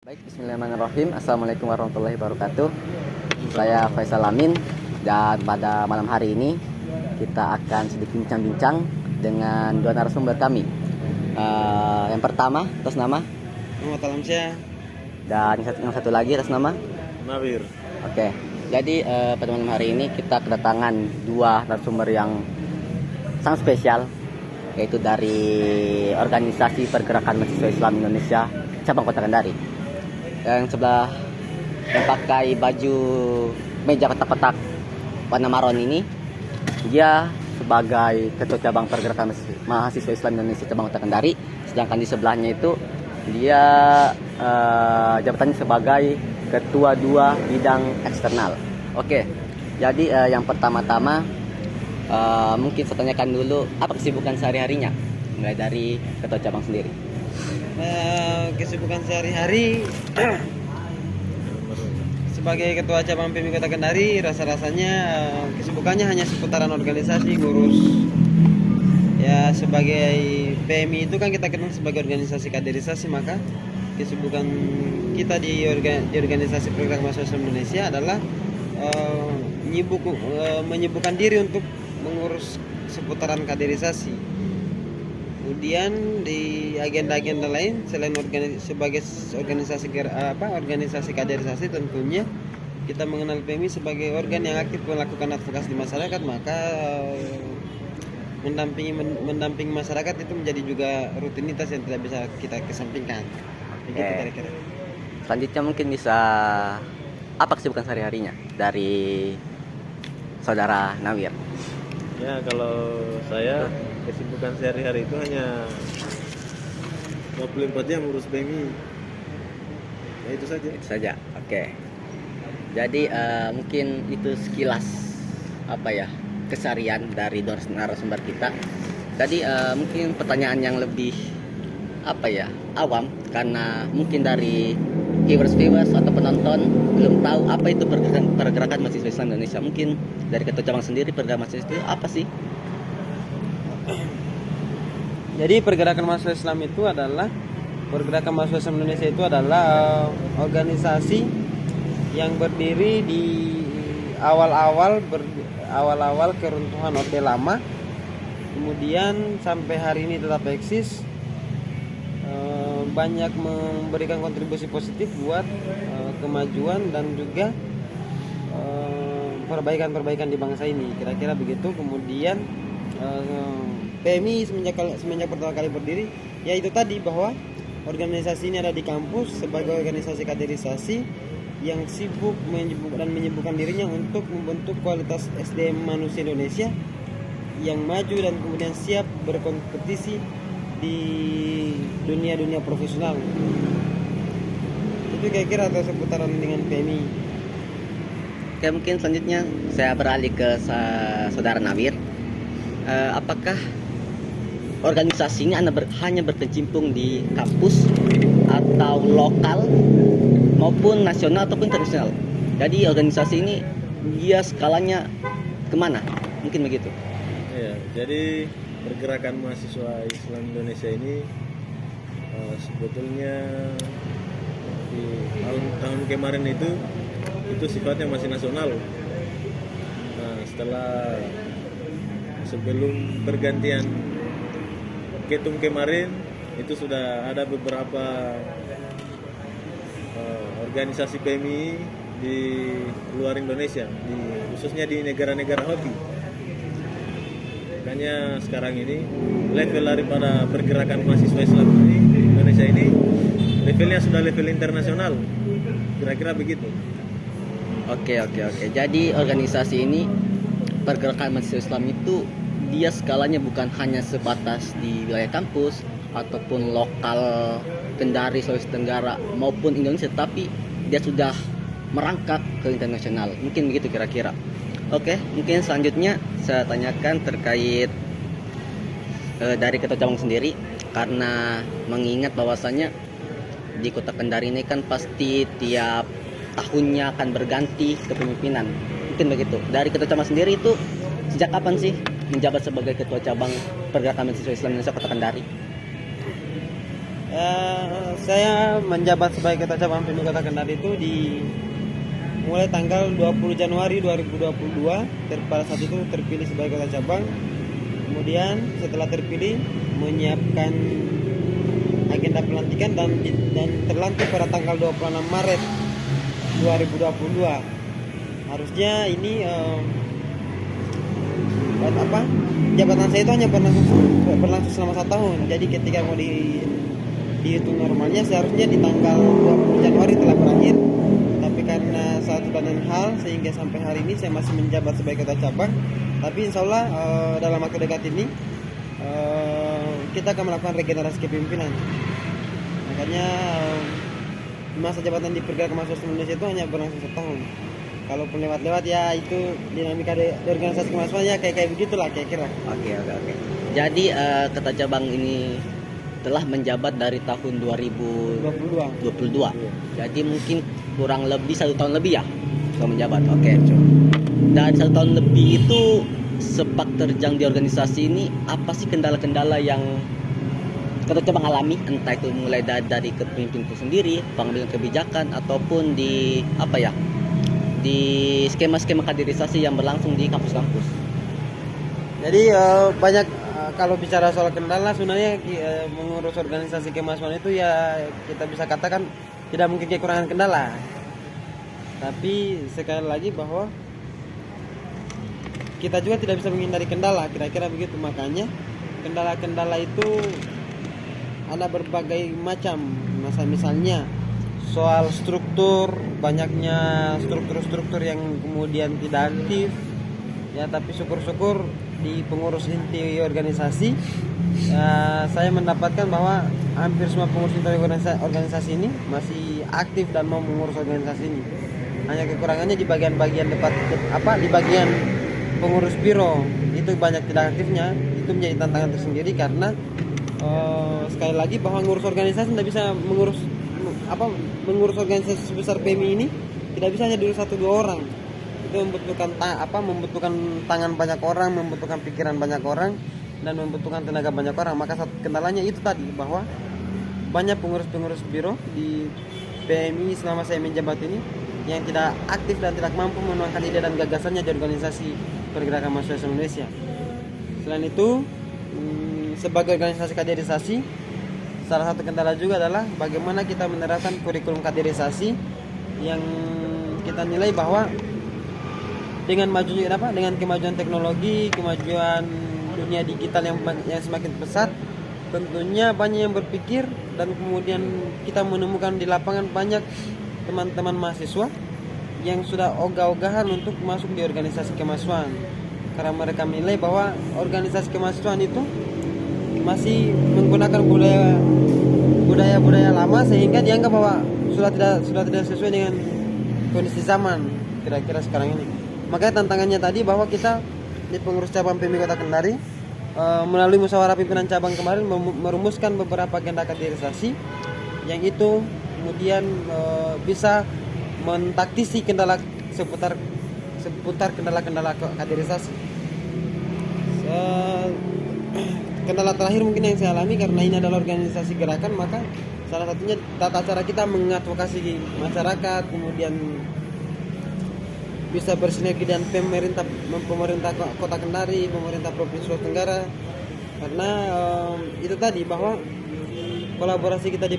Baik, bismillahirrahmanirrahim. Assalamualaikum warahmatullahi wabarakatuh. Saya Faisal Amin, dan pada malam hari ini kita akan sedikit bincang-bincang dengan dua narasumber kami. Yang pertama atas nama Muhammad Alamsyah. dan yang satu lagi atas nama Nawir. Oke, jadi pada malam hari ini kita kedatangan dua narasumber yang sangat spesial, yaitu dari Organisasi Pergerakan Mahasiswa Islam Indonesia Cabang Kota Kendari. Yang sebelah yang pakai baju meja kotak-kotak warna maron ini, dia sebagai Ketua Cabang Pergerakan Mahasiswa Islam Indonesia Cabang Kota Kendari. Sedangkan di sebelahnya itu dia jabatannya sebagai Ketua 2 Bidang Eksternal. Oke, jadi yang pertama-tama mungkin saya tanyakan dulu apa kesibukan sehari-harinya, mulai dari Ketua Cabang sendiri. Kesibukan sehari-hari sebagai Ketua Cabang PMI Kota Kendari, rasa-rasanya kesibukannya hanya seputaran organisasi, ngurus. Ya, sebagai PMI itu kan kita kenal sebagai organisasi kaderisasi, maka kesibukan kita di organisasi Pergerakan Mahasiswa Islam Indonesia adalah menyibukkan diri untuk mengurus seputaran kaderisasi. Kemudian di agenda-agenda lain selain sebagai organisasi kaderisasi, tentunya kita mengenal PMI sebagai organ yang aktif melakukan advokasi di masyarakat, maka mendampingi masyarakat itu menjadi juga rutinitas yang tidak bisa kita kesampingkan. Begitu kira-kira. Selanjutnya mungkin bisa apa kesibukan sehari-harinya dari saudara Nawir? Ya, kalau saya kesibukan sehari-hari itu hanya 24 jam urus PMI. Ya, itu saja. Itu saja. Oke. Jadi mungkin itu sekilas keseharian dari narasumber kita. Tadi mungkin pertanyaan yang lebih awam, karena mungkin dari viewers atau penonton belum tahu apa itu pergerakan mahasiswa Islam Indonesia. Mungkin dari Ketua Cabang sendiri, pergerakan mahasiswa itu apa sih? Jadi Pergerakan Mahasiswa Islam Indonesia itu adalah organisasi yang berdiri di awal-awal keruntuhan Orde Lama, kemudian sampai hari ini tetap eksis, banyak memberikan kontribusi positif buat kemajuan dan juga perbaikan-perbaikan di bangsa ini, kira-kira begitu. Kemudian PMI semenjak pertama kali berdiri, yaitu tadi bahwa organisasi ini ada di kampus sebagai organisasi kaderisasi yang sibuk menyibukkan dirinya untuk membentuk kualitas SDM manusia Indonesia yang maju dan kemudian siap berkompetisi di dunia profesional. Itu kira-kira atau seputaran dengan PMI. Oke, mungkin selanjutnya saya beralih ke saudara Nawir. Apakah organisasi ini hanya berkecimpung di kampus atau lokal maupun nasional ataupun internasional? Jadi organisasi ini dia skalanya kemana? Mungkin begitu. Ya, jadi Pergerakan Mahasiswa Islam Indonesia ini sebetulnya di tahun kemarin itu sifatnya masih nasional. Nah, sebelum pergantian ketum kemarin itu sudah ada beberapa organisasi PMI di luar Indonesia, khususnya di negara-negara hoki. Makanya sekarang ini level daripada Pergerakan Mahasiswa Islam Indonesia ini levelnya sudah level internasional, kira-kira begitu. Oke. Jadi organisasi ini, Pergerakan Mahasiswa Islam itu dia skalanya bukan hanya sebatas di wilayah kampus ataupun lokal Kendari, Sulawesi Tenggara maupun Indonesia, tapi dia sudah merangkak ke internasional. Mungkin begitu kira-kira. Oke, mungkin selanjutnya saya tanyakan terkait dari Ketua Cabang sendiri, karena mengingat bahwasannya di Kota Kendari ini kan pasti tiap tahunnya akan berganti kepemimpinan. Mungkin begitu. Dari Ketua Cabang sendiri itu sejak kapan sih menjabat sebagai Ketua Cabang Pergerakan Mahasiswa Islam Indonesia Kota Kendari? Saya menjabat sebagai Ketua Cabang PMI Kota Kendari itu mulai tanggal 20 Januari 2022. Pada saat itu terpilih sebagai Ketua Cabang. Kemudian setelah terpilih menyiapkan agenda pelantikan dan terlantik pada tanggal 26 Maret 2022. Harusnya ini jabatan saya itu hanya berlangsung selama 1 tahun. Jadi ketika mau dihitung normalnya seharusnya di tanggal 20 Januari telah berakhir. Tapi karena satu dan lain hal sehingga sampai hari ini saya masih menjabat sebagai Ketua Cabang. Tapi insya Allah dalam waktu dekat ini kita akan melakukan regenerasi kepemimpinan. Makanya masa jabatan di Pergerakan Mahasiswa Indonesia itu hanya berlangsung 1 tahun. Kalaupun lewat-lewat ya itu dinamika di organisasi kemahasiswaan ya kayak begitulah kira-kira. Oke. Jadi Ketua Cabang ini telah menjabat dari tahun 2022. Jadi mungkin kurang lebih 1 tahun lebih ya sudah menjabat. Oke. Dari 1 tahun lebih itu sepak terjang di organisasi ini, apa sih kendala-kendala yang Ketua Cabang alami, entah itu mulai dari kepemimpinan itu sendiri, pengambilan kebijakan ataupun di skema-skema kaderisasi yang berlangsung di kampus-kampus. Jadi banyak kalau bicara soal kendala sebenarnya mengurus organisasi kemahasiswaan itu ya kita bisa katakan tidak mungkin kekurangan kendala. Tapi sekali lagi bahwa kita juga tidak bisa menghindari kendala, kira-kira begitu. Makanya kendala-kendala itu ada berbagai macam. Misalnya soal struktur, banyaknya struktur-struktur yang kemudian tidak aktif ya. Tapi syukur-syukur di pengurus inti organisasi saya mendapatkan bahwa hampir semua pengurus inti organisasi ini masih aktif dan mau mengurus organisasi ini. Hanya kekurangannya di bagian-bagian di bagian pengurus biro itu banyak tidak aktifnya. Itu menjadi tantangan tersendiri karena sekali lagi bahwa mengurus organisasi tidak bisa mengurus organisasi sebesar PMI ini tidak bisa hanya dulu 1-2 orang. Itu membutuhkan tangan banyak orang, membutuhkan pikiran banyak orang, dan membutuhkan tenaga banyak orang. Maka kendalanya itu tadi bahwa banyak pengurus-pengurus biro di PMI selama saya menjabat ini yang tidak aktif dan tidak mampu menuangkan ide dan gagasannya di organisasi Pergerakan Mahasiswa Indonesia. Selain itu, sebagai organisasi kaderisasi, salah satu kendala juga adalah bagaimana kita menerapkan kurikulum kaderisasi yang kita nilai bahwa dengan kemajuan teknologi, kemajuan dunia digital yang semakin pesat, tentunya banyak yang berpikir dan kemudian kita menemukan di lapangan banyak teman-teman mahasiswa yang sudah ogah-ogahan untuk masuk di organisasi kemahasiswaan karena mereka menilai bahwa organisasi kemahasiswaan itu masih menggunakan budaya lama sehingga dianggap bahwa sudah tidak sesuai dengan kondisi zaman kira-kira sekarang ini. Makanya tantangannya tadi bahwa kita di pengurus cabang PMI Kota Kendari melalui musyawarah pimpinan cabang kemarin merumuskan beberapa agenda kaderisasi yang itu kemudian bisa mentaktisi seputar kendala-kendala kaderisasi. Kendala terakhir mungkin yang saya alami karena ini adalah organisasi gerakan, maka salah satunya tata cara kita mengadvokasi masyarakat, kemudian bisa bersinergi dengan pemerintah Kota Kendari, pemerintah Provinsi Sulawesi Tenggara. Karena itu tadi bahwa kolaborasi kita di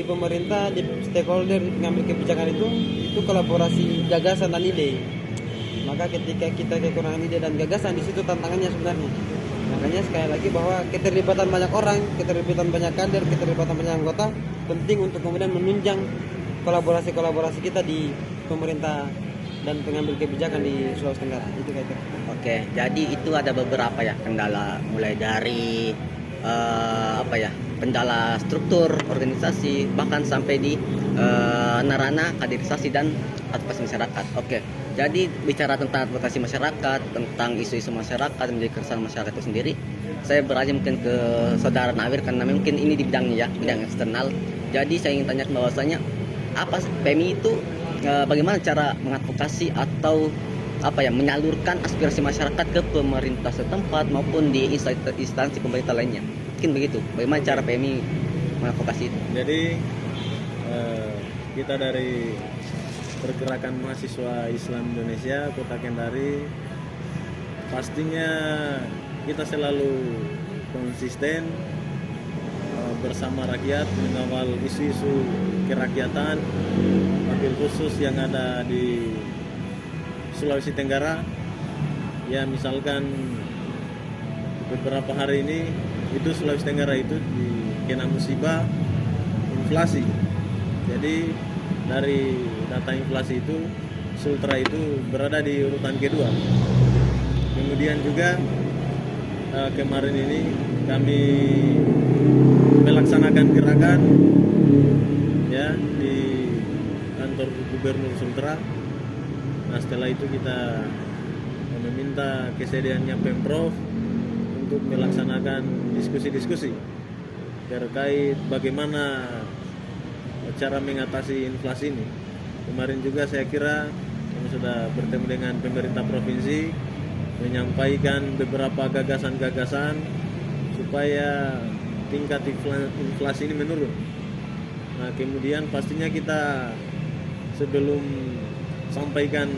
pemerintah, di stakeholder mengambil kebijakan itu kolaborasi gagasan dan ide. Maka ketika kita kekurangan ide dan gagasan, di situ tantangannya sebenarnya. Makanya sekali lagi bahwa keterlibatan banyak orang, keterlibatan banyak kader, keterlibatan banyak anggota penting untuk kemudian menunjang kolaborasi kita di pemerintah dan pengambil kebijakan di Sulawesi Tenggara. Itu kira-kira. Oke, jadi itu ada beberapa ya kendala, mulai dari kendala struktur organisasi, bahkan sampai di narana kaderisasi dan advokasi masyarakat. Oke, jadi bicara tentang advokasi masyarakat, tentang isu-isu masyarakat menjadi keresahan masyarakat itu sendiri, saya beralih mungkin ke saudara Nawir karena mungkin ini di bidangnya ya, bidang eksternal. Jadi saya ingin tanya bahwasanya apa PMI itu bagaimana cara mengadvokasi atau menyalurkan aspirasi masyarakat ke pemerintah setempat maupun di instansi pemerintah lainnya. Mungkin begitu. Bagaimana cara PMI mengadvokasi itu? Jadi kita dari Pergerakan Mahasiswa Islam Indonesia Kota Kendari pastinya kita selalu konsisten bersama rakyat mengawal isu-isu kerakyatan, wabil khusus yang ada di Sulawesi Tenggara. Ya misalkan beberapa hari ini itu Sulawesi Tenggara itu dikena musibah inflasi. Jadi dari data inflasi itu Sultra itu berada di urutan kedua. Kemudian juga kemarin ini kami melaksanakan gerakan ya di kantor Gubernur Sultra. Nah setelah itu kita meminta kesediaannya Pemprov untuk melaksanakan diskusi-diskusi terkait bagaimana cara mengatasi inflasi ini. Kemarin juga saya kira kami sudah bertemu dengan pemerintah provinsi menyampaikan beberapa gagasan-gagasan supaya tingkat inflasi ini menurun. Nah kemudian pastinya kita sebelum sampaikan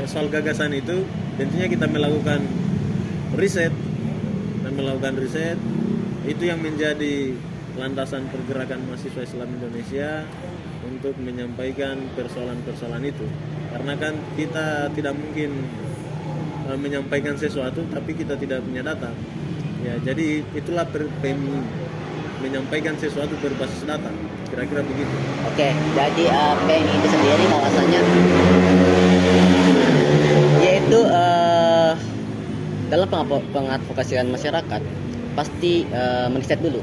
soal gagasan itu tentunya kita melakukan riset itu yang menjadi landasan Pergerakan Mahasiswa Islam Indonesia untuk menyampaikan persoalan-persoalan itu. Karena kan kita tidak mungkin menyampaikan sesuatu tapi kita tidak punya data. Ya, jadi itulah PMI menyampaikan sesuatu berbasis data. Kira-kira begitu. Oke, jadi PMI itu sendiri bahwasanya yaitu dalam pengadvokasian masyarakat pasti meriset dulu,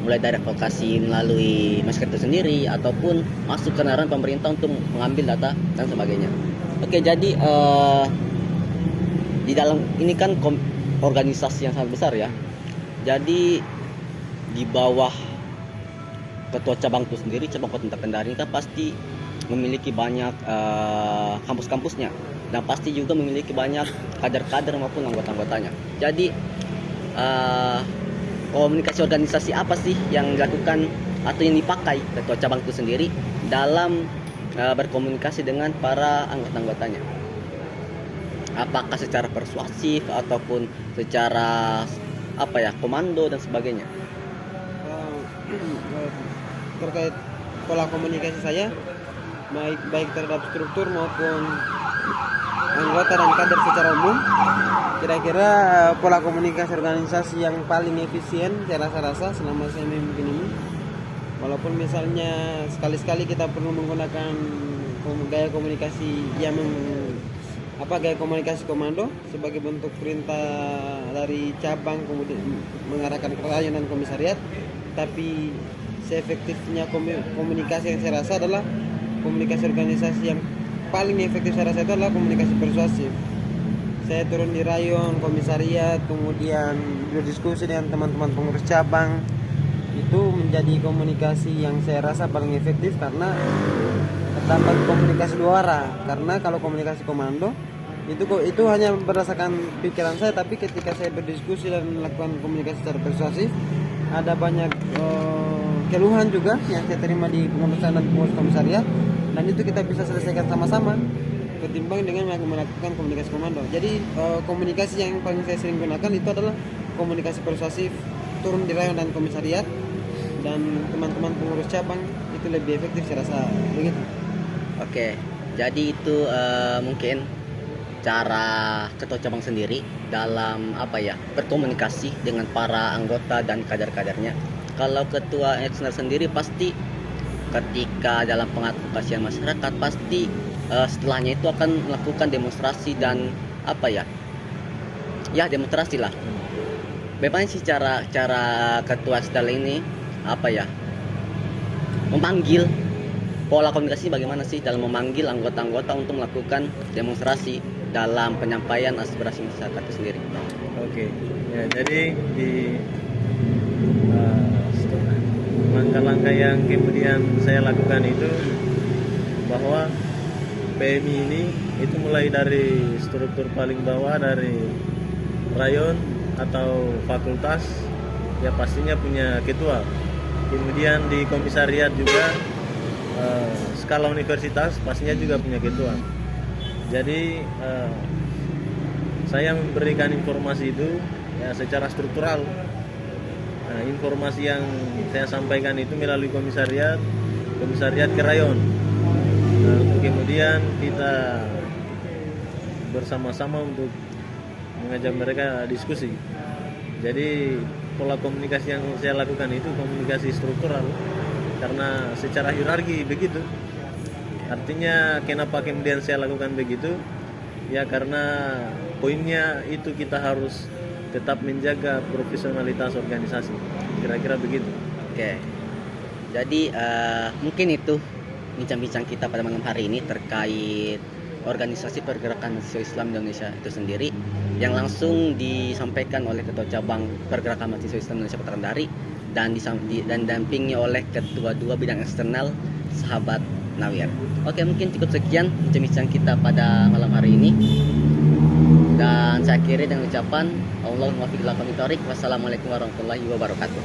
mulai dari advokasi melalui masyarakat itu sendiri ataupun masuk ke ranah pemerintah untuk mengambil data dan sebagainya. Oke, jadi di dalam ini kan organisasi yang sangat besar ya. Jadi di bawah ketua cabang itu sendiri, cabang Kota Kendari kan pasti memiliki banyak kampus-kampusnya dan pasti juga memiliki banyak kader-kader maupun anggota-anggotanya. Jadi komunikasi organisasi apa sih yang dilakukan atau yang dipakai ketua cabang itu sendiri dalam berkomunikasi dengan para anggota-anggotanya? Apakah secara persuasif ataupun secara komando dan sebagainya? Terkait pola komunikasi saya baik terhadap struktur maupun anggota dan kader secara umum, kira-kira pola komunikasi organisasi yang paling efisien saya rasa selama saya memimpin ini, walaupun misalnya sekali-sekali kita perlu menggunakan gaya komunikasi yang gaya komunikasi komando sebagai bentuk perintah dari cabang kemudian mengarahkan ke rayon dan komisariat, tapi seefektifnya komunikasi yang saya rasa adalah komunikasi organisasi yang paling efektif saya rasa itu adalah komunikasi persuasif. Saya turun di rayon, komisariat, kemudian berdiskusi dengan teman-teman pengurus cabang. Itu menjadi komunikasi yang saya rasa paling efektif karena terdapat komunikasi dua arah. Karena kalau komunikasi komando itu hanya berdasarkan pikiran saya, tapi ketika saya berdiskusi dan melakukan komunikasi secara persuasif, ada banyak keluhan juga yang saya terima di pengurusan dan pengurus komisariat, dan itu kita bisa selesaikan sama-sama ketimbang dengan melakukan komunikasi komando. Jadi komunikasi yang paling saya sering gunakan itu adalah komunikasi persuasif, turun di rayon dan komisariat dan teman-teman pengurus cabang, itu lebih efektif saya rasa begitu. Oke, jadi itu mungkin cara ketua cabang sendiri dalam berkomunikasi dengan para anggota dan kader-kadernya. Kalau ketua eksternal sendiri pasti ketika dalam pengadvokasian masyarakat pasti setelahnya itu akan melakukan demonstrasi dan demonstrasi lah. Bagaimana sih cara ketua eksternal ini memanggil, pola komunikasi bagaimana sih dalam memanggil anggota-anggota untuk melakukan demonstrasi dalam penyampaian aspirasi masyarakat itu sendiri? Oke, ya jadi di langkah-langkah yang kemudian saya lakukan itu bahwa PMI ini itu mulai dari struktur paling bawah dari rayon atau fakultas, ya pastinya punya ketua Kemudian di komisariat juga skala universitas pastinya juga punya ketua. Jadi saya memberikan informasi itu ya secara struktural. Nah, informasi yang saya sampaikan itu melalui komisariat ke rayon. Nah, untuk kemudian kita bersama-sama untuk mengajak mereka diskusi. Jadi pola komunikasi yang saya lakukan itu komunikasi struktural karena secara hierarki begitu. Artinya kenapa kemudian saya lakukan begitu? Ya karena poinnya itu kita harus tetap menjaga profesionalitas organisasi. Kira-kira begitu. Oke. Jadi mungkin itu bincang-bincang kita pada malam hari ini terkait organisasi pergerakan mahasiswa Islam Indonesia itu sendiri yang langsung disampaikan oleh Ketua Cabang Pergerakan Mahasiswa Islam Indonesia Kota Kendari dan dampingi oleh Ketua 2 Bidang Eksternal Sahabat Nawir. Oke, mungkin cukup sekian bincang-bincang kita pada malam hari ini. Dan saya akhiri dengan ucapan Allahumma fiqh ila qomit thoriq. Wassalamualaikum warahmatullahi wabarakatuh.